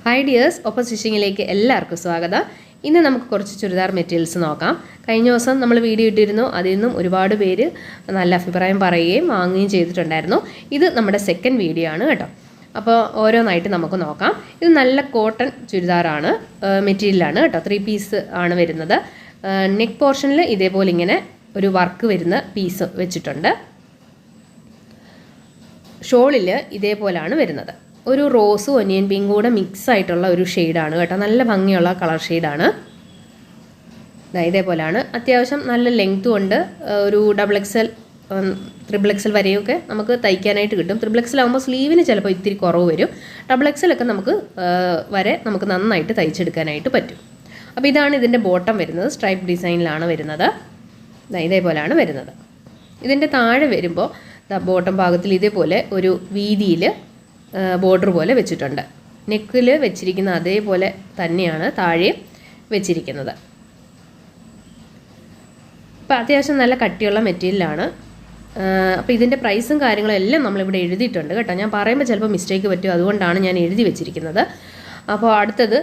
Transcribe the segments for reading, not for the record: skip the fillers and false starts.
Hi dears, ഒപ്പം സ്റ്റിച്ചിങ്ങിലേക്ക് എല്ലാവർക്കും സ്വാഗതം. ഇന്ന് നമുക്ക് കുറച്ച് ചുരിദാർ മെറ്റീരിയൽസ് നോക്കാം. കഴിഞ്ഞ ദിവസം നമ്മൾ വീഡിയോ ഇട്ടിരുന്നു, അതിൽ നിന്നും ഒരുപാട് പേര് നല്ല അഭിപ്രായം പറയുകയും വാങ്ങുകയും ചെയ്തിട്ടുണ്ടായിരുന്നു. ഇത് നമ്മുടെ സെക്കൻഡ് വീഡിയോ ആണ് കേട്ടോ. അപ്പോൾ ഓരോന്നായിട്ട് നമുക്ക് നോക്കാം. ഇത് നല്ല കോട്ടൺ ചുരിദാറാണ്, മെറ്റീരിയലാണ് കേട്ടോ. 3 പീസ് ആണ് വരുന്നത്. നെക്ക് പോർഷനിൽ ഇതേപോലെ ഇങ്ങനെ ഒരു വർക്ക് വരുന്ന പീസ് വെച്ചിട്ടുണ്ട്. ഷോളിൽ ഇതേപോലെയാണ് വരുന്നത്. ഒരു റോസും ഒനിയൻ പിങ്കും കൂടെ മിക്സ് ആയിട്ടുള്ള ഒരു ഷെയ്ഡാണ് കേട്ടോ. നല്ല ഭംഗിയുള്ള കളർ ഷെയ്ഡാണ്. ഇതേപോലെയാണ്. അത്യാവശ്യം നല്ല ലെങ്ത്തും ഉണ്ട്. ഒരു XXL, XXL വരെയൊക്കെ നമുക്ക് തയ്ക്കാനായിട്ട് കിട്ടും. XXL ആകുമ്പോൾ സ്ലീവിന് ചിലപ്പോൾ ഇത്തിരി കുറവ് വരും. XXL ഒക്കെ നമുക്ക് നന്നായിട്ട് തയ്ച്ചെടുക്കാനായിട്ട് പറ്റും. അപ്പോൾ ഇതാണ് ഇതിൻ്റെ ബോട്ടം വരുന്നത്. സ്ട്രൈപ്പ് ഡിസൈനിലാണ് വരുന്നത്. ഇതേപോലെയാണ് വരുന്നത്. ഇതിൻ്റെ താഴെ വരുമ്പോൾ ബോട്ടം ഭാഗത്തിൽ ഇതേപോലെ ഒരു വീതിയിൽ ബോർഡർ പോലെ വെച്ചിട്ടുണ്ട്. നെക്കിൽ വെച്ചിരിക്കുന്ന അതേപോലെ തന്നെയാണ് താഴെ വെച്ചിരിക്കുന്നത്. അപ്പോൾ അത്യാവശ്യം നല്ല കട്ടിയുള്ള മെറ്റീരിയലാണ്. അപ്പോൾ ഇതിൻ്റെ പ്രൈസും കാര്യങ്ങളും എല്ലാം നമ്മളിവിടെ എഴുതിയിട്ടുണ്ട് കേട്ടോ. ഞാൻ പറയുമ്പോൾ ചിലപ്പോൾ മിസ്റ്റേക്ക് പറ്റും, അതുകൊണ്ടാണ് ഞാൻ എഴുതി വെച്ചിരിക്കുന്നത്. അപ്പോൾ അടുത്തത്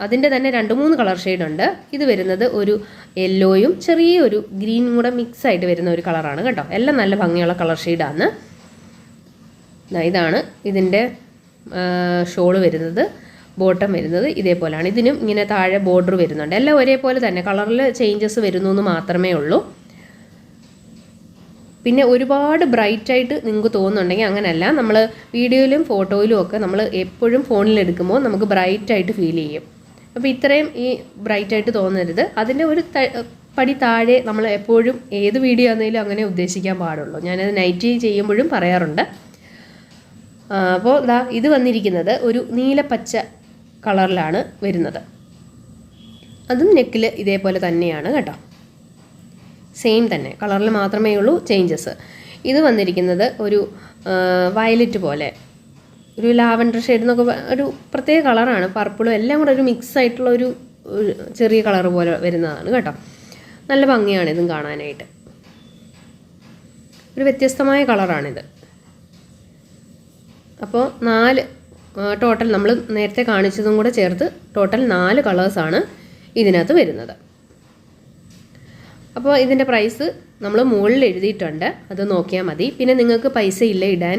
അതിൻ്റെ തന്നെ 2-3 കളർ ഷെയ്ഡുണ്ട്. ഇത് വരുന്നത് ഒരു യെല്ലോയും ചെറിയൊരു ഗ്രീനും കൂടെ മിക്സ് ആയിട്ട് വരുന്ന ഒരു കളറാണ് കേട്ടോ. എല്ലാം നല്ല ഭംഗിയുള്ള കളർ ഷെയ്ഡാണ്. ഇതാണ് ഇതിൻ്റെ ഷോള് വരുന്നത്. ബോട്ടം വരുന്നത് ഇതേപോലെയാണ്. ഇതിനും ഇങ്ങനെ താഴെ ബോർഡർ വരുന്നുണ്ട്. എല്ലാം ഒരേപോലെ തന്നെ, കളറിൽ ചേഞ്ചസ് വരുന്നു എന്ന് മാത്രമേ ഉള്ളൂ. പിന്നെ ഒരുപാട് ബ്രൈറ്റായിട്ട് നിങ്ങൾക്ക് തോന്നുന്നുണ്ടെങ്കിൽ അങ്ങനെയല്ല. നമ്മൾ വീഡിയോയിലും ഫോട്ടോയിലും ഒക്കെ നമ്മൾ എപ്പോഴും ഫോണിലെടുക്കുമ്പോൾ നമുക്ക് ബ്രൈറ്റായിട്ട് ഫീൽ ചെയ്യും. അപ്പോൾ ഇത്രയും ഈ ബ്രൈറ്റായിട്ട് തോന്നരുത്. അതിൻ്റെ ഒരു പടി താഴെ നമ്മൾ എപ്പോഴും ഏത് വീഡിയോ ആണെങ്കിലും അങ്ങനെ ഉദ്ദേശിക്കാൻ പാടുള്ളൂ. ഞാനത് നൈറ്റ് ചെയ്യുമ്പോഴും പറയാറുണ്ട്. അപ്പോൾ ഇത് വന്നിരിക്കുന്നത് ഒരു നീലപ്പച്ച കളറിലാണ് വരുന്നത്. അതും നെക്കിൽ ഇതേപോലെ തന്നെയാണ് കേട്ടോ. സെയിം തന്നെ കളറിൽ മാത്രമേ ഉള്ളൂ ചേഞ്ചസ്. ഇത് വന്നിരിക്കുന്നത് ഒരു വയലറ്റ് പോലെ, ഒരു ലാവൻഡർ ഷെയ്ഡ് എന്നൊക്കെ, ഒരു പ്രത്യേക കളറാണ്. പർപ്പിളും എല്ലാം കൂടെ ഒരു മിക്സ് ആയിട്ടുള്ള ഒരു ചെറിയ കളർ പോലെ വരുന്നതാണ് കേട്ടോ. നല്ല ഭംഗിയാണ് ഇതും കാണാനായിട്ട്. ഒരു വ്യത്യസ്തമായ കളറാണിത്. അപ്പോൾ 4 ടോട്ടൽ നമ്മൾ നേരത്തെ കാണിച്ചതും കൂടെ ചേർത്ത് ടോട്ടൽ 4 കളേഴ്സാണ് ഇതിനകത്ത് വരുന്നത്. അപ്പോൾ ഇതിൻ്റെ പ്രൈസ് നമ്മൾ മുകളിൽ എഴുതിയിട്ടുണ്ട്, അത് നോക്കിയാൽ മതി. പിന്നെ നിങ്ങൾക്ക് പൈസ ഇല്ല, ഇടാൻ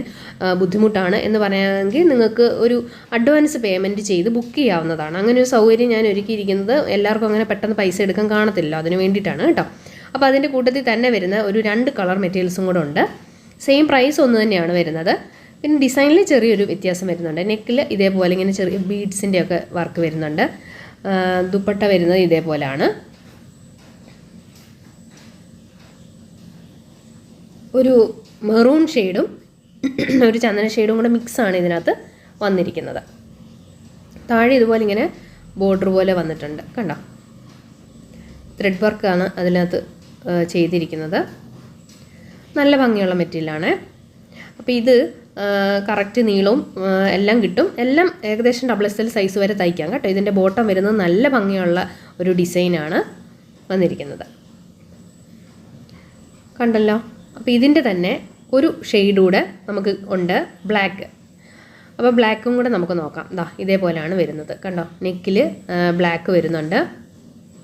ബുദ്ധിമുട്ടാണ് എന്ന് പറയുകയാണെങ്കിൽ നിങ്ങൾക്ക് ഒരു അഡ്വാൻസ് പേയ്മെൻറ്റ് ചെയ്ത് ബുക്ക് ചെയ്യാവുന്നതാണ്. അങ്ങനെ ഒരു സൗകര്യം ഞാൻ ഒരുക്കിയിരിക്കുന്നത്. എല്ലാവർക്കും അങ്ങനെ പെട്ടെന്ന് പൈസ എടുക്കാൻ കാണത്തില്ല, അതിന് വേണ്ടിയിട്ടാണ് കേട്ടോ. അപ്പോൾ അതിൻ്റെ കൂട്ടത്തിൽ തന്നെ വരുന്ന ഒരു 2 കളർ മെറ്റീരിയൽസും കൂടെ ഉണ്ട്. സെയിം പ്രൈസ് ഒന്ന് തന്നെയാണ് വരുന്നത്. പിന്നെ ഡിസൈനിൽ ചെറിയൊരു വ്യത്യാസം വരുന്നുണ്ട്. നെക്കിൽ ഇതേപോലെ ഇങ്ങനെ ചെറിയ ബീഡ്സിൻ്റെ ഒക്കെ വർക്ക് വരുന്നുണ്ട്. ദുപ്പട്ട വരുന്നത് ഇതേപോലെയാണ്. ഒരു മെറൂൺ ഷെയ്ഡും ഒരു ചന്ദന ഷെയ്ഡും കൂടെ മിക്സാണ് ഇതിനകത്ത് വന്നിരിക്കുന്നത്. താഴെ ഇതുപോലെ ഇങ്ങനെ ബോർഡർ പോലെ വന്നിട്ടുണ്ട് കണ്ടോ. ത്രെഡ് വർക്കാണ് അതിനകത്ത് ചെയ്തിരിക്കുന്നത്. നല്ല ഭംഗിയുള്ള മെറ്റീരിയലാണ്. അപ്പോൾ ഇത് കറക്റ്റ് നീളവും എല്ലാം കിട്ടും. എല്ലാം ഏകദേശം XXL സൈസ് വരെ തയ്ക്കാം കേട്ടോ. ഇതിൻ്റെ ബോട്ടം വരുന്നത് നല്ല ഭംഗിയുള്ള ഒരു ഡിസൈനാണ് വന്നിരിക്കുന്നത്. കണ്ടല്ലോ. അപ്പോൾ ഇതിൻ്റെ തന്നെ ഒരു ഷെയ്ഡ് കൂടെ നമുക്ക് ഉണ്ട്, ബ്ലാക്ക്. അപ്പോൾ ബ്ലാക്കും കൂടെ നമുക്ക് നോക്കാം. ഇതേപോലെയാണ് വരുന്നത് കണ്ടോ. നെക്കിൽ ബ്ലാക്ക് വരുന്നുണ്ട്.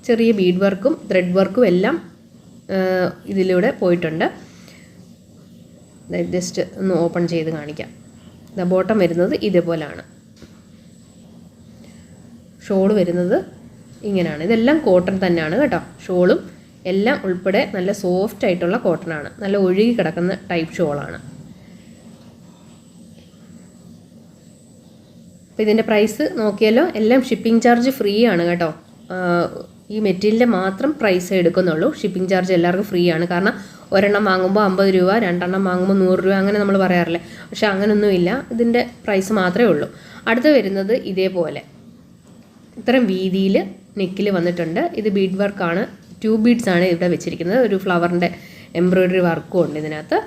ചെറിയ ബീഡ് വർക്കും ത്രെഡ് വർക്കും എല്ലാം ഇതിലൂടെ പോയിട്ടുണ്ട്. ജസ്റ്റ് ഒന്ന് ഓപ്പൺ ചെയ്ത് കാണിക്കാം. ബോട്ടം വരുന്നത് ഇതേപോലെയാണ്. ഷോൾ വരുന്നത് ഇങ്ങനെയാണ്. ഇതെല്ലാം കോട്ടൺ തന്നെയാണ് കേട്ടോ. ഷോളും എല്ലാം ഉൾപ്പെടെ നല്ല സോഫ്റ്റ് ആയിട്ടുള്ള കോട്ടണാണ്. നല്ല ഒഴുകി കിടക്കുന്ന ടൈപ്പ് ഷോളാണ്. അപ്പോൾ ഇതിൻ്റെ പ്രൈസ് നോക്കിയാലോ, എല്ലാം ഷിപ്പിംഗ് ചാർജ് ഫ്രീ ആണ് കേട്ടോ. ഈ മെറ്റീരിയലിൻ്റെ മാത്രം പ്രൈസ് എടുക്കുന്നുള്ളൂ. ഷിപ്പിംഗ് ചാർജ് എല്ലാവർക്കും ഫ്രീ ആണ്. കാരണം ഒരെണ്ണം വാങ്ങുമ്പോൾ 50 രൂപ, 2 എണ്ണം വാങ്ങുമ്പോൾ 100 രൂപ, അങ്ങനെ നമ്മൾ പറയാറില്ലേ. പക്ഷെ അങ്ങനെയൊന്നുമില്ല. ഇതിൻ്റെ പ്രൈസ് മാത്രമേ ഉള്ളൂ. അടുത്ത് വരുന്നത് ഇതേപോലെ ഇത്രയും വീതിയിൽ നെക്കിൽ വന്നിട്ടുണ്ട്. ഇത് ബീഡ് വർക്കാണ്. 2 ബീഡ്സ് ആണ് ഇവിടെ വെച്ചിരിക്കുന്നത്. ഒരു ഫ്ലവറിൻ്റെ എംബ്രോയ്ഡറി വർക്കും ഉണ്ട് ഇതിനകത്ത്.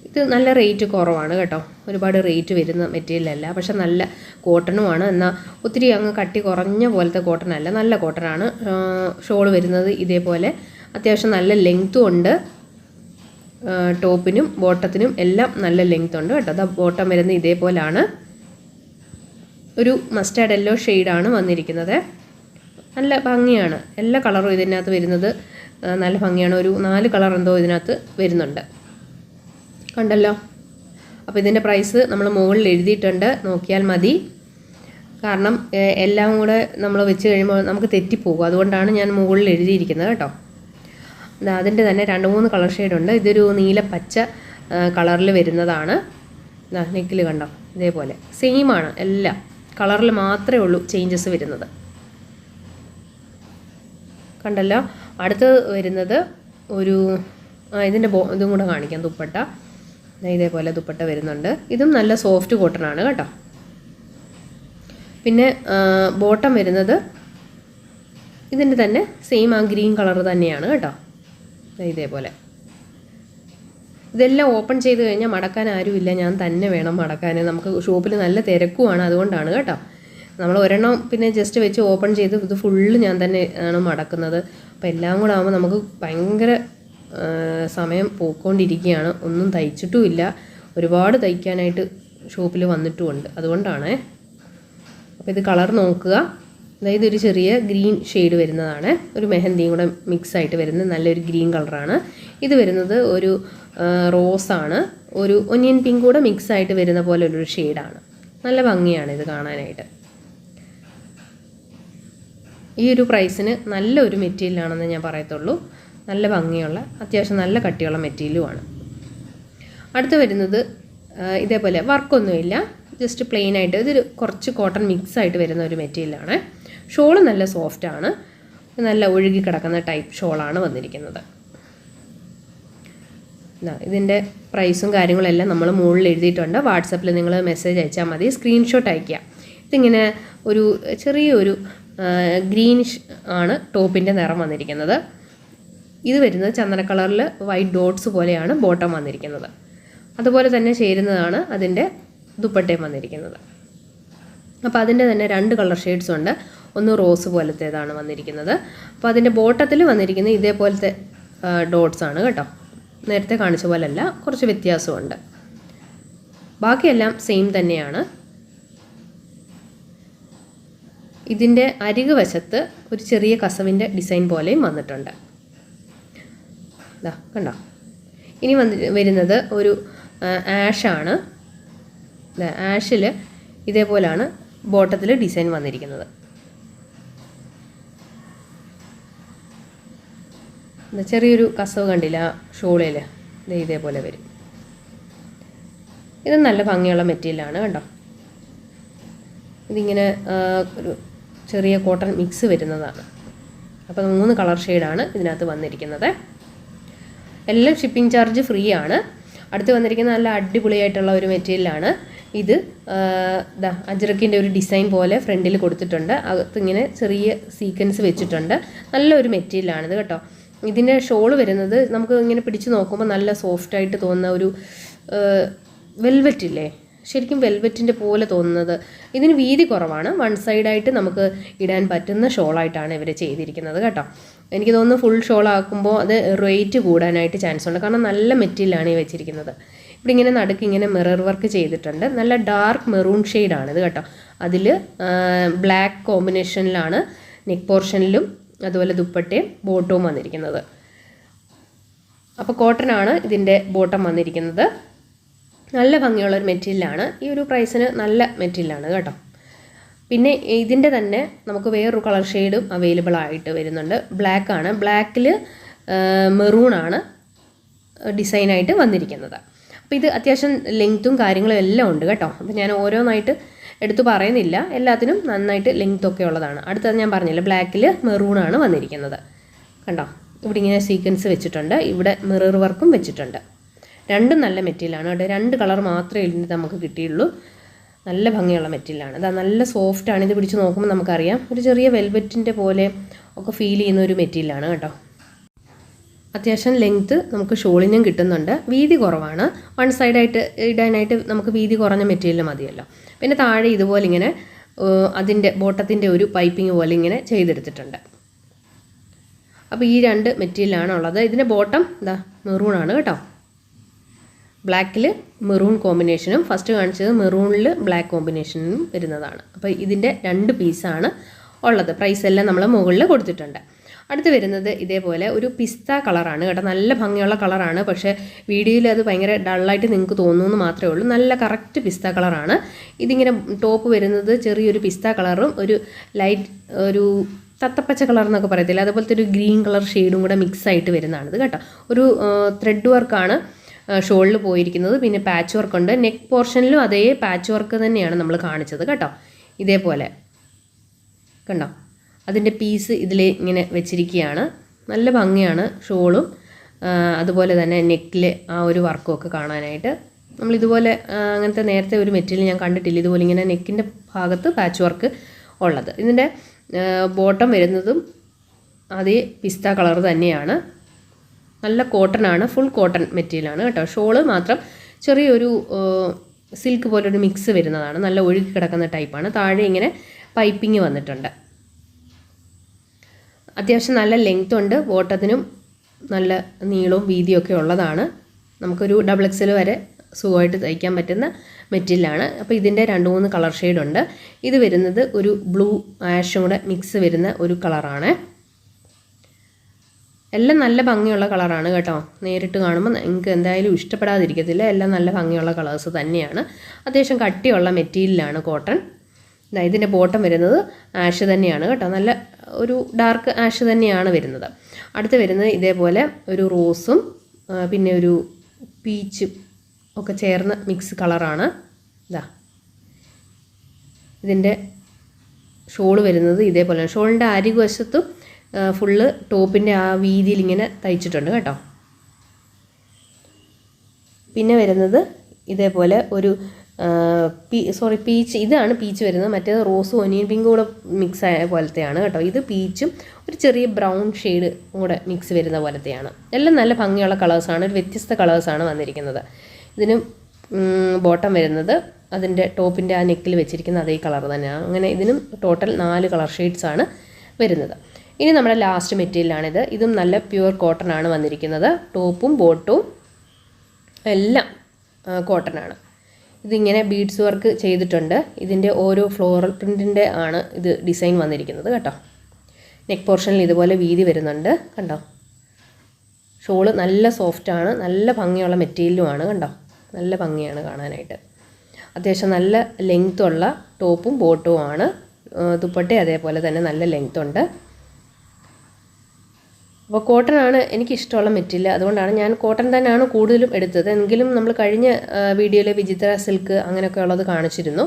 ഇത് നല്ല റേറ്റ് കുറവാണ് കേട്ടോ. ഒരുപാട് റേറ്റ് വരുന്ന മെറ്റീരിയലല്ല, പക്ഷെ നല്ല കോട്ടണുമാണ്. എന്നാൽ ഒത്തിരി അങ്ങ് കട്ടി കുറഞ്ഞ പോലത്തെ കോട്ടണല്ല, നല്ല കോട്ടനാണ്. ഷോൾ വരുന്നത് ഇതേപോലെ അത്യാവശ്യം നല്ല ലെങ്ത്തും ഉണ്ട്. ടോപ്പിനും ബോട്ടത്തിനും എല്ലാം നല്ല ലെങ്ത് ഉണ്ട് കേട്ടോ. ബോട്ടം വരുന്നത് ഇതേപോലെയാണ്. ഒരു മസ്റ്റാർഡ് യെല്ലോ ഷെയ്ഡാണ് വന്നിരിക്കുന്നത്. നല്ല ഭംഗിയാണ്. എല്ലാ കളറും ഇതിനകത്ത് വരുന്നത് നല്ല ഭംഗിയാണ്. ഒരു 4 കളർ എന്തോ ഇതിനകത്ത് വരുന്നുണ്ട്, കണ്ടല്ലോ. അപ്പോൾ ഇതിൻ്റെ പ്രൈസ് നമ്മൾ മുകളിൽ എഴുതിയിട്ടുണ്ട്, നോക്കിയാൽ മതി. കാരണം എല്ലാം കൂടെ നമ്മൾ വെച്ച് കഴിയുമ്പോൾ നമുക്ക് തെറ്റിപ്പോകും, അതുകൊണ്ടാണ് ഞാൻ മുകളിൽ എഴുതിയിരിക്കുന്നത് കേട്ടോ. അതിൻ്റെ തന്നെ 2-3 കളർ ഷെയ്ഡുണ്ട്. ഇതൊരു നീല പച്ച കളറിൽ വരുന്നതാണ്. നെക്കിൽ കണ്ടോ, ഇതേപോലെ സെയിമാണ്. എല്ലാം കളറിൽ മാത്രമേ ഉള്ളൂ ചേഞ്ചസ് വരുന്നത്, കണ്ടല്ലോ. അടുത്ത് വരുന്നത് ഒരു ഇതിൻ്റെ ഇതും കൂടെ കാണിക്കാം. ദുപ്പട്ട ഇതേപോലെ ദുപ്പട്ട വരുന്നുണ്ട്. ഇതും നല്ല സോഫ്റ്റ് കോട്ടൺ ആണ് കേട്ടോ. പിന്നെ ബോട്ടം വരുന്നത് ഇതിൻ്റെ തന്നെ സെയിം ആ ഗ്രീൻ കളർ തന്നെയാണ് കേട്ടോ. ഇതേപോലെ ഇതെല്ലാം ഓപ്പൺ ചെയ്ത് കഴിഞ്ഞാൽ മടക്കാൻ ആരുമില്ല, ഞാൻ തന്നെ വേണം മടക്കാൻ. നമുക്ക് ഷോപ്പിൽ നല്ല തിരക്കുമാണ്, അതുകൊണ്ടാണ് കേട്ടോ. നമ്മൾ ഒരെണ്ണം പിന്നെ ജസ്റ്റ് വെച്ച് ഓപ്പൺ ചെയ്ത് ഇത് ഫുള്ള് ഞാൻ തന്നെ ആണ് മടക്കുന്നത്. അപ്പോൾ എല്ലാം കൂടെ ആകുമ്പോൾ നമുക്ക് ഭയങ്കര സമയം പോയിക്കൊണ്ടിരിക്കുകയാണ്. ഒന്നും തയ്ച്ചിട്ടുമില്ല, ഒരുപാട് തയ്ക്കാനായിട്ട് ഷോപ്പിൽ വന്നിട്ടുമുണ്ട്, അതുകൊണ്ടാണ്. അപ്പോൾ ഇത് കളർ നോക്കുക. അതായത് ഒരു ചെറിയ ഗ്രീൻ ഷെയ്ഡ് വരുന്നതാണ്, ഒരു മെഹന്തിയും കൂടെ മിക്സായിട്ട് വരുന്ന നല്ലൊരു ഗ്രീൻ കളറാണ്. ഇത് വരുന്നത് ഒരു റോസാണ്, ഒരു ഒനിയൻ പിങ്ക് കൂടെ മിക്സായിട്ട് വരുന്ന പോലെ ഒരു ഷെയ്ഡാണ്. നല്ല ഭംഗിയാണ് ഇത് കാണാനായിട്ട്. ഈ ഒരു പ്രൈസിന് നല്ലൊരു മെറ്റീരിയലാണെന്ന് ഞാൻ പറയത്തുള്ളൂ. നല്ല ഭംഗിയുള്ള അത്യാവശ്യം നല്ല കട്ടിയുള്ള മെറ്റീരിയലുമാണ്. അടുത്ത് വരുന്നത് ഇതേപോലെ വർക്കൊന്നുമില്ല, ജസ്റ്റ് പ്ലെയിൻ ആയിട്ട് ഇതൊരു കുറച്ച് കോട്ടൺ മിക്സായിട്ട് വരുന്ന ഒരു മെറ്റീരിയലാണ്. ഷോള് നല്ല സോഫ്റ്റാണ്, നല്ല ഒഴുകി കിടക്കുന്ന ടൈപ്പ് ഷോളാണ് വന്നിരിക്കുന്നത്. ഇതിൻ്റെ പ്രൈസും കാര്യങ്ങളെല്ലാം നമ്മൾ മുകളിൽ എഴുതിയിട്ടുണ്ട്. വാട്സപ്പിൽ നിങ്ങൾ മെസ്സേജ് അയച്ചാൽ മതി, സ്ക്രീൻഷോട്ട് അയയ്ക്കുക. ഇതിങ്ങനെ ഒരു ചെറിയൊരു ഗ്രീനിഷ് ആണ് ടോപ്പിൻ്റെ നിറം വന്നിരിക്കുന്നത്. ഇത് വരുന്നത് ചന്ദന കളറിൽ വൈറ്റ് ഡോട്ട്സ് പോലെയാണ് ബോട്ടം വന്നിരിക്കുന്നത്. അതുപോലെ തന്നെ ചേരുന്നതാണ് അതിൻ്റെ ദുപ്പട്ടയും വന്നിരിക്കുന്നത്. അപ്പോൾ അതിൻ്റെ തന്നെ 2 കളർ ഷെയ്ഡ്സ് ഉണ്ട്. ഒന്ന് റോസ് പോലത്തേതാണ് വന്നിരിക്കുന്നത്. അപ്പോൾ അതിൻ്റെ ബോട്ടത്തിൽ വന്നിരിക്കുന്നത് ഇതേപോലത്തെ ഡോട്ട്സ് ആണ് കേട്ടോ. നേരത്തെ കാണിച്ച പോലെയല്ല, കുറച്ച് വ്യത്യാസമുണ്ട്. ബാക്കിയെല്ലാം സെയിം തന്നെയാണ്. ഇതിൻ്റെ അരികു വശത്ത് ഒരു ചെറിയ കസവിൻ്റെ ഡിസൈൻ പോലെയും വന്നിട്ടുണ്ട്. ഇതാ കണ്ടോ. ഇനി വരുന്നത് ഒരു ആഷാണ്. ആഷിൽ ഇതേപോലാണ് ബോട്ടത്തിൽ ഡിസൈൻ വന്നിരിക്കുന്നത്. ചെറിയൊരു കസവ് കണ്ടില്ല ഷോളിൽ, ഇതേപോലെ വരും. ഇത് നല്ല ഭംഗിയുള്ള മെറ്റീരിയലാണ് കേട്ടോ. ഇതിങ്ങനെ ഒരു ചെറിയ കോട്ടൺ മിക്സ് വരുന്നതാണ്. അപ്പോൾ 3 കളർ ഷെയ്ഡാണ് ഇതിനകത്ത് വന്നിരിക്കുന്നത്. എല്ലാം ഷിപ്പിംഗ് ചാർജ് ഫ്രീ ആണ്. അടുത്ത് വന്നിരിക്കുന്ന നല്ല അടിപൊളിയായിട്ടുള്ള ഒരു മെറ്റീരിയലാണ്. ഇത് അജ്രക്കിൻ്റെ ഒരു ഡിസൈൻ പോലെ ഫ്രണ്ടിൽ കൊടുത്തിട്ടുണ്ട്. അകത്തിങ്ങനെ ചെറിയ സീക്വൻസ് വെച്ചിട്ടുണ്ട്. നല്ലൊരു മെറ്റീരിയലാണിത് കേട്ടോ. ഇതിൻ്റെ ഷോള് വരുന്നത് നമുക്ക് ഇങ്ങനെ പിടിച്ച് നോക്കുമ്പോൾ നല്ല സോഫ്റ്റായിട്ട് തോന്നുന്ന ഒരു വെൽവെറ്റില്ലേ, ശരിക്കും വെൽവെറ്റിൻ്റെ പോലെ തോന്നുന്നത്. ഇതിന് വീതി കുറവാണ്, 1 സൈഡായിട്ട് നമുക്ക് ഇടാൻ പറ്റുന്ന ഷോളായിട്ടാണ് ഇവർ ചെയ്തിരിക്കുന്നത് കേട്ടോ. എനിക്ക് തോന്നുന്നു ഫുൾ ഷോൾ ആക്കുമ്പോൾ അത് റേറ്റ് കൂടാനായിട്ട് ചാൻസ് ഉണ്ട്, കാരണം നല്ല മെറ്റീരിയലാണ് ഈ വെച്ചിരിക്കുന്നത്. ഇവിടെ ഇങ്ങനെ നടുക്ക് ഇങ്ങനെ മിറർ വർക്ക് ചെയ്തിട്ടുണ്ട്. നല്ല ഡാർക്ക് മെറൂൺ ഷെയ്ഡാണിത് കേട്ടോ. അതിൽ ബ്ലാക്ക് കോമ്പിനേഷനിലാണ് നെക്ക് പോർഷനിലും അതുപോലെ ദുപ്പട്ടയും ബോട്ടവും വന്നിരിക്കുന്നത്. അപ്പോൾ കോട്ടനാണ് ഇതിൻ്റെ ബോട്ടം വന്നിരിക്കുന്നത്. നല്ല ഭംഗിയുള്ളൊരു മെറ്റീരിയലാണ്. ഈ ഒരു പ്രൈസിന് നല്ല മെറ്റീരിയലാണ് കേട്ടോ. പിന്നെ ഇതിൻ്റെ തന്നെ നമുക്ക് വേറൊരു കളർ ഷെയ്ഡും അവൈലബിൾ ആയിട്ട് വരുന്നുണ്ട്. ബ്ലാക്കാണ്. ബ്ലാക്കിൽ മെറൂണാണ് ഡിസൈനായിട്ട് വന്നിരിക്കുന്നത്. അപ്പോൾ ഇത് അത്യാവശ്യം ലെങ്ത്തും കാര്യങ്ങളും എല്ലാം ഉണ്ട് കേട്ടോ. അപ്പോൾ ഞാൻ ഓരോന്നായിട്ട് എടുത്തു പറയുന്നില്ല, എല്ലാത്തിനും നന്നായിട്ട് ലെങ്ത്തൊക്കെ ഉള്ളതാണ്. അടുത്തത് ഞാൻ പറഞ്ഞില്ല, ബ്ലാക്കിൽ മെറൂണാണ് വന്നിരിക്കുന്നത്. കണ്ടോ, ഇവിടെ ഇങ്ങനെ സീക്വൻസ് വെച്ചിട്ടുണ്ട്, ഇവിടെ മിറർ വർക്കും വെച്ചിട്ടുണ്ട്. രണ്ടും നല്ല മെറ്റീരിയലാണ് കേട്ടോ. 2 കളർ മാത്രമേ ഇതിന് നമുക്ക് കിട്ടിയുള്ളൂ. നല്ല ഭംഗിയുള്ള മെറ്റീരിയലാണ്. അതാ നല്ല സോഫ്റ്റാണ്. ഇത് പിടിച്ച് നോക്കുമ്പോൾ നമുക്കറിയാം ഒരു ചെറിയ വെൽവെറ്റിൻ്റെ പോലെ ഒക്കെ ഫീൽ ചെയ്യുന്ന ഒരു മെറ്റീരിയലാണ് കേട്ടോ. അത്യാവശ്യം ലെങ്ത്ത് നമുക്ക് ഷോളിനും കിട്ടുന്നുണ്ട്. വീതി കുറവാണ്. 1 സൈഡായിട്ട് ഇടാനായിട്ട് നമുക്ക് വീതി കുറഞ്ഞ മെറ്റീരിയൽ മതിയല്ലോ. പിന്നെ താഴെ ഇതുപോലെ ഇങ്ങനെ അതിൻ്റെ ബോട്ടത്തിൻ്റെ ഒരു പൈപ്പിംഗ് പോലെ ഇങ്ങനെ ചെയ്തെടുത്തിട്ടുണ്ട്. അപ്പോൾ ഈ 2 മെറ്റീരിയലാണ് ഉള്ളത്. ഇതിൻ്റെ ബോട്ടം ഇതാ മെറൂണാണ് കേട്ടോ. ബ്ലാക്കിൽ മെറൂൺ കോമ്പിനേഷനും ഫസ്റ്റ് കാണിച്ചത് മെറൂണിൽ ബ്ലാക്ക് കോമ്പിനേഷനും വരുന്നതാണ്. അപ്പോൾ ഇതിൻ്റെ 2 പീസാണ് ഉള്ളത്. പ്രൈസ് എല്ലാം നമ്മൾ മുകളിൽ കൊടുത്തിട്ടുണ്ട്. അടുത്ത് വരുന്നത് ഇതേപോലെ ഒരു പിസ്ത കളറാണ് കേട്ടോ. നല്ല ഭംഗിയുള്ള കളറാണ്. പക്ഷേ വീഡിയോയിൽ അത് ഭയങ്കര ഡള്ളായിട്ട് നിങ്ങൾക്ക് തോന്നുമെന്ന് മാത്രമേ ഉള്ളൂ. നല്ല കറക്റ്റ് പിസ്ത കളറാണ്. ഇതിങ്ങനെ ടോപ്പ് വരുന്നത് ചെറിയൊരു പിസ്ത കളറും ഒരു ലൈറ്റ് ഒരു തത്തപ്പച്ച കളർ എന്നൊക്കെ പറയത്തില്ല, അതുപോലത്തെ ഒരു ഗ്രീൻ കളർ ഷെയ്ഡും കൂടെ മിക്സ് ആയിട്ട് വരുന്നതാണിത് കേട്ടോ. ഒരു ത്രെഡ് വർക്കാണ് ഷോളിൽ പോയിരിക്കുന്നത്. പിന്നെ പാച്ച് വർക്ക് ഉണ്ട്. നെക്ക് പോർഷനിലും അതേ പാച്ച് വർക്ക് തന്നെയാണ് നമ്മൾ കാണിച്ചത് കേട്ടോ. ഇതേപോലെ കണ്ടോ, അതിൻ്റെ പീസ് ഇതിൽ ഇങ്ങനെ വെച്ചിരിക്കുകയാണ്. നല്ല ഭംഗിയാണ് ഷോളും അതുപോലെ തന്നെ നെക്കിൽ ആ ഒരു വർക്കും ഒക്കെ കാണാനായിട്ട്. നമ്മളിതുപോലെ അങ്ങനത്തെ നേരത്തെ ഒരു മെറ്റീരിയൽ ഞാൻ കണ്ടിട്ടില്ല, ഇതുപോലെ ഇങ്ങനെ നെക്കിൻ്റെ ഭാഗത്ത് പാച്ച് വർക്ക് ഉള്ളത്. ഇതിൻ്റെ ബോട്ടം വരുന്നതും അതേ പിസ്ത കളർ തന്നെയാണ്. നല്ല കോട്ടനാണ്, ഫുൾ കോട്ടൺ മെറ്റീരിയലാണ് കേട്ടോ. ഷോള് മാത്രം ചെറിയൊരു സിൽക്ക് പോലൊരു മിക്സ് വരുന്നതാണ്. നല്ല ഒഴുകി കിടക്കുന്ന ടൈപ്പാണ്. താഴെ ഇങ്ങനെ പൈപ്പിങ് വന്നിട്ടുണ്ട്. അത്യാവശ്യം നല്ല ലെങ്ത് ഉണ്ട്. ബോട്ടത്തിനും നല്ല നീളവും വീതിയൊക്കെ ഉള്ളതാണ്. നമുക്കൊരു XXL വരെ സുഖമായിട്ട് തയ്ക്കാൻ പറ്റുന്ന മെറ്റീരിയലാണ്. അപ്പോൾ ഇതിൻ്റെ 2-3 കളർ ഷെയ്ഡുണ്ട്. ഇത് വരുന്നത് ഒരു ബ്ലൂ ആഷും കൂടെ മിക്സ് വരുന്ന ഒരു കളറാണ്. എല്ലാം നല്ല ഭംഗിയുള്ള കളറാണ് കേട്ടോ. നേരിട്ട് കാണുമ്പോൾ നിങ്ങൾക്ക് എന്തായാലും ഇഷ്ടപ്പെടാതിരിക്കത്തില്ല. എല്ലാം നല്ല ഭംഗിയുള്ള കളേഴ്സ് തന്നെയാണ്. അത്യാവശ്യം കട്ടിയുള്ള മെറ്റീരിയലാണ് കോട്ടൺ. ഇതിൻ്റെ ബോട്ടം വരുന്നത് ആഷ് തന്നെയാണ് കേട്ടോ. നല്ല ഒരു ഡാർക്ക് ആഷ് തന്നെയാണ് വരുന്നത്. അടുത്ത് വരുന്നത് ഇതേപോലെ ഒരു റോസും പിന്നെ ഒരു പീച്ചും ഒക്കെ ചേർന്ന മിക്സ് കളറാണ്. ഇതിൻ്റെ ഷോള് വരുന്നത് ഇതേപോലെ. ഷോളിൻ്റെ അരികുവശത്തും ഫുള്ള് ടോപ്പിൻ്റെ ആ വീതിയിൽ ഇങ്ങനെ തയ്ച്ചിട്ടുണ്ട് കേട്ടോ. പിന്നെ വരുന്നത് ഇതേപോലെ ഒരു പീച്ച്, ഇതാണ് പീച്ച് വരുന്നത്. മറ്റേത് റോസും ഒനിയൻ പിങ്കും കൂടെ മിക്സ് ആയ പോലത്തെയാണ് കേട്ടോ. ഇത് പീച്ചും ഒരു ചെറിയ ബ്രൗൺ ഷെയ്ഡ് കൂടെ മിക്സ് വരുന്ന പോലത്തെയാണ്. എല്ലാം നല്ല ഭംഗിയുള്ള കളേഴ്സാണ്. ഒരു വ്യത്യസ്ത കളേഴ്സാണ് വന്നിരിക്കുന്നത്. ഇതിന് ബോട്ടം വരുന്നത് അതിൻ്റെ ടോപ്പിൻ്റെ ആ നെക്കിൽ വെച്ചിരിക്കുന്ന അതേ കളർ തന്നെയാണ്. അങ്ങനെ ഇതിനും ടോട്ടൽ 4 കളർ ഷെയ്ഡ്സാണ് വരുന്നത്. ഇനി നമ്മുടെ ലാസ്റ്റ് മെറ്റീരിയലാണിത്. ഇതും നല്ല പ്യുവർ കോട്ടൺ ആണ് വന്നിരിക്കുന്നത്. ടോപ്പും ബോട്ടും എല്ലാം കോട്ടനാണ്. ഇതിങ്ങനെ ബീഡ്സ് വർക്ക് ചെയ്തിട്ടുണ്ട്. ഇതിൻ്റെ ഓരോ ഫ്ലോറൽ പ്രിൻറ്റിൻ്റെ ആണ് ഇത് ഡിസൈൻ വന്നിരിക്കുന്നത് കേട്ടോ. നെക്ക് പോർഷനിൽ ഇതുപോലെ വീതി വരുന്നുണ്ട് കണ്ടോ. ഷോള് നല്ല സോഫ്റ്റാണ്, നല്ല ഭംഗിയുള്ള മെറ്റീരിയലുമാണ് കണ്ടോ. നല്ല ഭംഗിയാണ് കാണാനായിട്ട്. അത്യാവശ്യം നല്ല ലെങ്ത്തുള്ള ടോപ്പും ബോട്ടും ആണ്. ദുപ്പട്ടയും അതേപോലെ തന്നെ നല്ല ലെങ്ത്തുണ്ട്. അപ്പോൾ കോട്ടൺ ആണ് എനിക്കിഷ്ടമുള്ള മെറ്റീരിയൽ. അതുകൊണ്ടാണ് ഞാൻ കോട്ടൺ തന്നെയാണ് കൂടുതലും എടുത്തത്. എങ്കിലും നമ്മൾ കഴിഞ്ഞ വീഡിയോയിൽ വിചിത്ര സിൽക്ക് അങ്ങനെയൊക്കെ ഉള്ളത് കാണിച്ചിരുന്നു.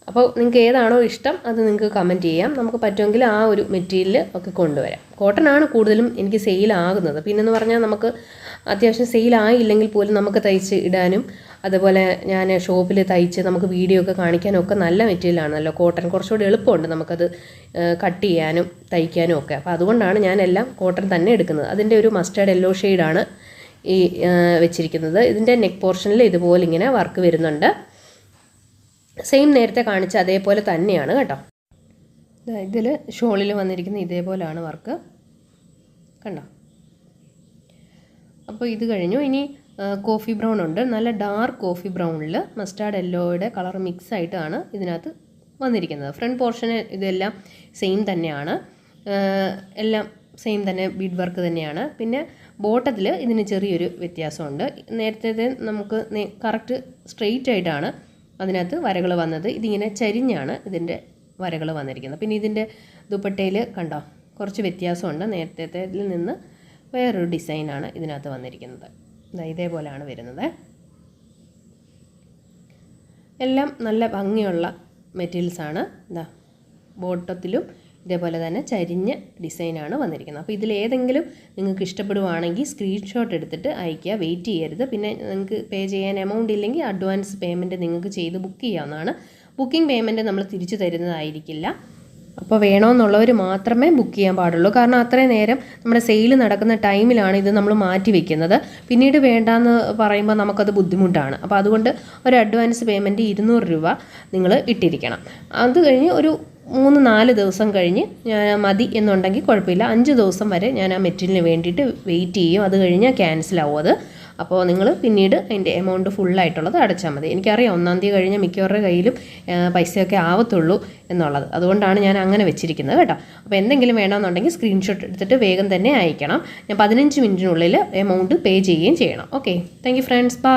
അപ്പോൾ നിങ്ങൾക്ക് ഏതാണോ ഇഷ്ടം അത് നിങ്ങൾക്ക് കമൻറ്റ് ചെയ്യാം. നമുക്ക് പറ്റുമെങ്കിൽ ആ ഒരു മെറ്റീരിയൽ ഒക്കെ കൊണ്ടുവരാം. കോട്ടൺ ആണ് കൂടുതലും എനിക്ക് സെയിലാകുന്നത്. പിന്നെന്ന് പറഞ്ഞാൽ നമുക്ക് അത്യാവശ്യം സെയിലായില്ലെങ്കിൽ പോലും നമുക്ക് തയ്ച്ച് ഇടാനും അതുപോലെ ഞാൻ ഷോപ്പിൽ തയ്ച്ച് നമുക്ക് വീഡിയോ ഒക്കെ കാണിക്കാനും ഒക്കെ നല്ല മെറ്റീരിയലാണല്ലോ കോട്ടൺ. കുറച്ചുകൂടി എളുപ്പമുണ്ട് നമുക്കത് കട്ട് ചെയ്യാനും തയ്ക്കാനും ഒക്കെ. അപ്പോൾ അതുകൊണ്ടാണ് ഞാനെല്ലാം കോട്ടൺ തന്നെ എടുക്കുന്നത്. അതിൻ്റെ ഒരു മസ്റ്റേർഡ് യെല്ലോ ഷെയ്ഡാണ് ഈ വെച്ചിരിക്കുന്നത്. ഇതിൻ്റെ നെക്ക് പോർഷനിൽ ഇതുപോലെ ഇങ്ങനെ വർക്ക് വരുന്നുണ്ട്. സെയിം നേരത്തെ കാണിച്ച അതേപോലെ തന്നെയാണ് കേട്ടോ. ഇതിൽ ഷോളിൽ വന്നിരിക്കുന്ന ഇതേപോലെയാണ് വർക്ക് കണ്ടോ. അപ്പോൾ ഇത് കഴിഞ്ഞു. ഇനി കോഫി ബ്രൗൺ ഉണ്ട്. നല്ല ഡാർക്ക് കോഫി ബ്രൗണിൽ മസ്റ്റാർഡ് യെല്ലോയുടെ കളർ മിക്സ് ആയിട്ടാണ് ഇതിനകത്ത് വന്നിരിക്കുന്നത്. ഫ്രണ്ട് പോർഷന് ഇതെല്ലാം സെയിം തന്നെയാണ്. എല്ലാം സെയിം തന്നെ ബീഡ് വർക്ക് തന്നെയാണ്. പിന്നെ ബോട്ടത്തിൽ ഇതിന് ചെറിയൊരു വ്യത്യാസമുണ്ട്. നേരത്തെ നമുക്ക് കറക്റ്റ് സ്ട്രെയിറ്റ് ആയിട്ടാണ് അതിനകത്ത് വരകൾ വന്നത്. ഇതിങ്ങനെ ചരിഞ്ഞാണ് ഇതിൻ്റെ വരകൾ വന്നിരിക്കുന്നത്. പിന്നെ ഇതിൻ്റെ ദുപ്പട്ടയിൽ കണ്ടോ കുറച്ച് വ്യത്യാസമുണ്ട്. നേരത്തേതിൽ നിന്ന് വേറൊരു ഡിസൈനാണ് ഇതിനകത്ത് വന്നിരിക്കുന്നത്. ഇതേപോലെയാണ് വരുന്നത്. എല്ലാം നല്ല ഭംഗിയുള്ള മെറ്റീരിയൽസാണ്. ബോട്ടത്തിലും ഇതേപോലെ തന്നെ ചരിഞ്ഞ ഡിസൈനാണ് വന്നിരിക്കുന്നത്. അപ്പോൾ ഇതിലേതെങ്കിലും നിങ്ങൾക്ക് ഇഷ്ടപ്പെടുവാണെങ്കിൽ സ്ക്രീൻഷോട്ട് എടുത്തിട്ട് അയയ്ക്കുക. വെയിറ്റ് ചെയ്യരുത്. പിന്നെ നിങ്ങൾക്ക് പേ ചെയ്യാൻ എമൗണ്ട് ഇല്ലെങ്കിൽ അഡ്വാൻസ് പേയ്മെൻറ്റ് നിങ്ങൾക്ക് ചെയ്ത് ബുക്ക് ചെയ്യാവുന്നതാണ്. ബുക്കിംഗ് പേയ്മെൻറ്റ് നമ്മൾ തിരിച്ചു തരുന്നതായിരിക്കില്ല. അപ്പോൾ വേണമെന്നുള്ളവർ മാത്രമേ ബുക്ക് ചെയ്യാൻ പാടുള്ളൂ. കാരണം അത്രയും നേരം നമ്മുടെ സെയിൽ നടക്കുന്ന ടൈമിലാണ് ഇത് നമ്മൾ മാറ്റി വെക്കുന്നത്. പിന്നീട് വേണ്ടാന്ന് പറയുമ്പോൾ നമുക്കത് ബുദ്ധിമുട്ടാണ്. അപ്പോൾ അതുകൊണ്ട് ഒരു അഡ്വാൻസ് പേയ്മെൻറ്റ് 200 രൂപ നിങ്ങൾ ഇട്ടിരിക്കണം. അത് കഴിഞ്ഞ് ഒരു 3-4 ദിവസം കഴിഞ്ഞ് ഞാൻ മതി എന്നുണ്ടെങ്കിൽ കുഴപ്പമില്ല. 5 ദിവസം വരെ ഞാൻ ആ മെറ്റീരിയലിന് വേണ്ടിയിട്ട് വെയിറ്റ് ചെയ്യും. അത് കഴിഞ്ഞാൽ ക്യാൻസൽ ആവും അത്. അപ്പോൾ നിങ്ങൾ പിന്നീട് അതിൻ്റെ എമൗണ്ട് ഫുള്ളായിട്ടുള്ളത് അടച്ചാൽ മതി. എനിക്കറിയാം 1-ാം തീയതി കഴിഞ്ഞ് മിക്കവരുടെ കയ്യിലും പൈസയൊക്കെ ആവത്തുള്ളൂ എന്നുള്ളത്, അതുകൊണ്ടാണ് ഞാൻ അങ്ങനെ വെച്ചിരിക്കുന്നത് കേട്ടോ. അപ്പോൾ എന്തെങ്കിലും വേണമെന്നുണ്ടെങ്കിൽ സ്ക്രീൻഷോട്ട് എടുത്തിട്ട് വേഗം തന്നെ അയക്കണം. ഞാൻ 15 മിനിറ്റിനുള്ളിൽ എമൗണ്ട് പേ ചെയ്യുകയും ചെയ്യണം. Okay, thank you friends, by.